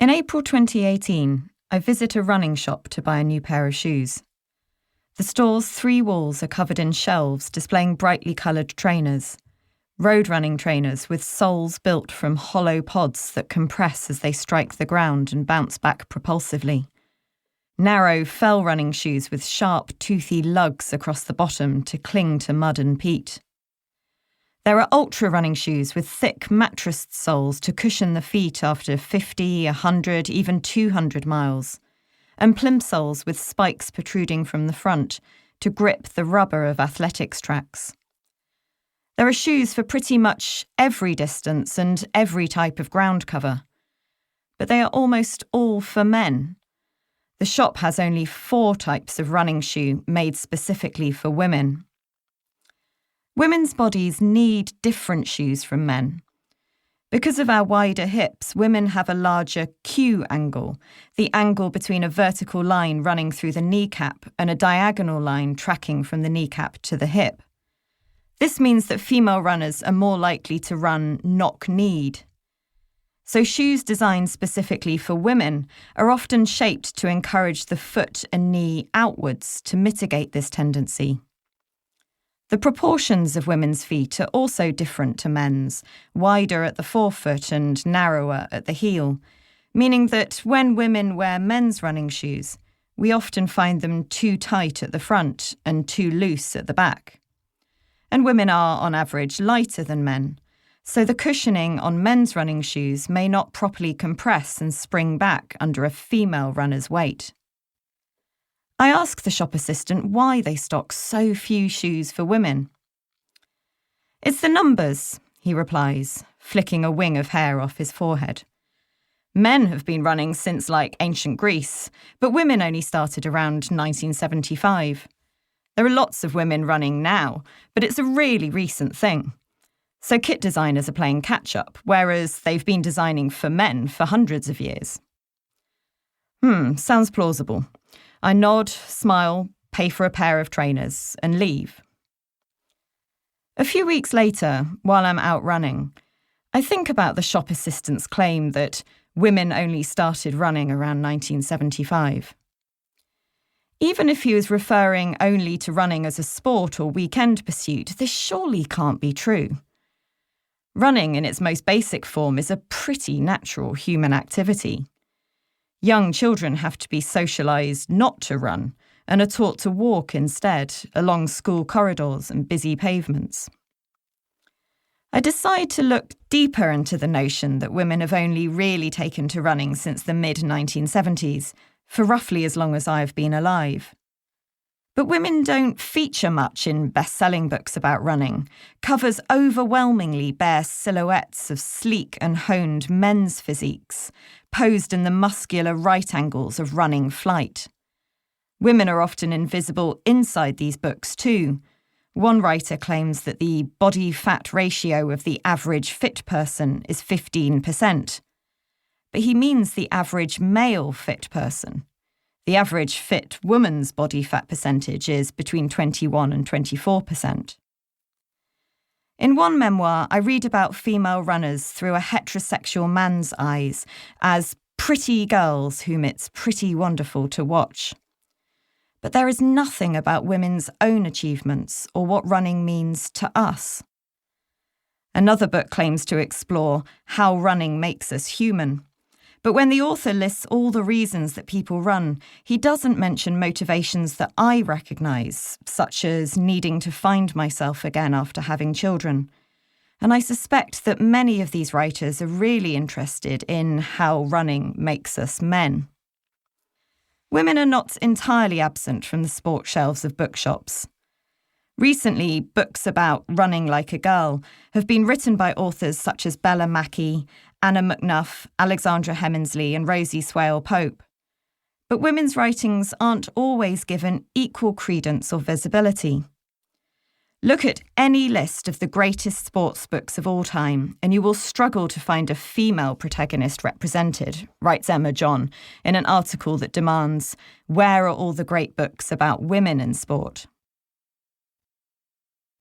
In April 2018, I visit a running shop to buy a new pair of shoes. The store's 3 walls are covered in shelves displaying brightly coloured trainers, road running trainers with soles built from hollow pods that compress as they strike the ground and bounce back propulsively. Narrow fell running shoes with sharp, toothy lugs across the bottom to cling to mud and peat. There are ultra running shoes with thick mattressed soles to cushion the feet after 50, 100, even 200 miles, and plimsolls with spikes protruding from the front to grip the rubber of athletics tracks. There are shoes for pretty much every distance and every type of ground cover, but they are almost all for men. The shop has only 4 types of running shoe made specifically for women. Women's bodies need different shoes from men. Because of our wider hips, women have a larger Q angle, the angle between a vertical line running through the kneecap and a diagonal line tracking from the kneecap to the hip. This means that female runners are more likely to run knock-kneed. So shoes designed specifically for women are often shaped to encourage the foot and knee outwards to mitigate this tendency. The proportions of women's feet are also different to men's, wider at the forefoot and narrower at the heel, meaning that when women wear men's running shoes, we often find them too tight at the front and too loose at the back. And women are, on average, lighter than men, so the cushioning on men's running shoes may not properly compress and spring back under a female runner's weight. I ask the shop assistant why they stock so few shoes for women. "It's the numbers," he replies, flicking a wing of hair off his forehead. "Men have been running since ancient Greece, but women only started around 1975. There are lots of women running now, but it's a really recent thing. So kit designers are playing catch-up, whereas they've been designing for men for hundreds of years." Sounds plausible. I nod, smile, pay for a pair of trainers, and leave. A few weeks later, while I'm out running, I think about the shop assistant's claim that women only started running around 1975. Even if he was referring only to running as a sport or weekend pursuit, this surely can't be true. Running in its most basic form is a pretty natural human activity. Young children have to be socialised not to run and are taught to walk instead along school corridors and busy pavements. I decide to look deeper into the notion that women have only really taken to running since the mid-1970s, for roughly as long as I've been alive. But women don't feature much in best-selling books about running. Covers overwhelmingly bear silhouettes of sleek and honed men's physiques, posed in the muscular right angles of running flight. Women are often invisible inside these books too. One writer claims that the body-fat ratio of the average fit person is 15%. But he means the average male fit person. The average fit woman's body fat percentage is between 21 and 24%. In one memoir, I read about female runners through a heterosexual man's eyes as pretty girls whom it's pretty wonderful to watch. But there is nothing about women's own achievements or what running means to us. Another book claims to explore how running makes us human. But when the author lists all the reasons that people run, he doesn't mention motivations that I recognise, such as needing to find myself again after having children. And I suspect that many of these writers are really interested in how running makes us men. Women are not entirely absent from the sport shelves of bookshops. Recently, books about running like a girl have been written by authors such as Bella Mackie, Anna McNuff, Alexandra Hemmensley and Rosie Swale-Pope. But women's writings aren't always given equal credence or visibility. Look at any list of the greatest sports books of all time, and you will struggle to find a female protagonist represented, writes Emma John in an article that demands, "Where are all the great books about women in sport?"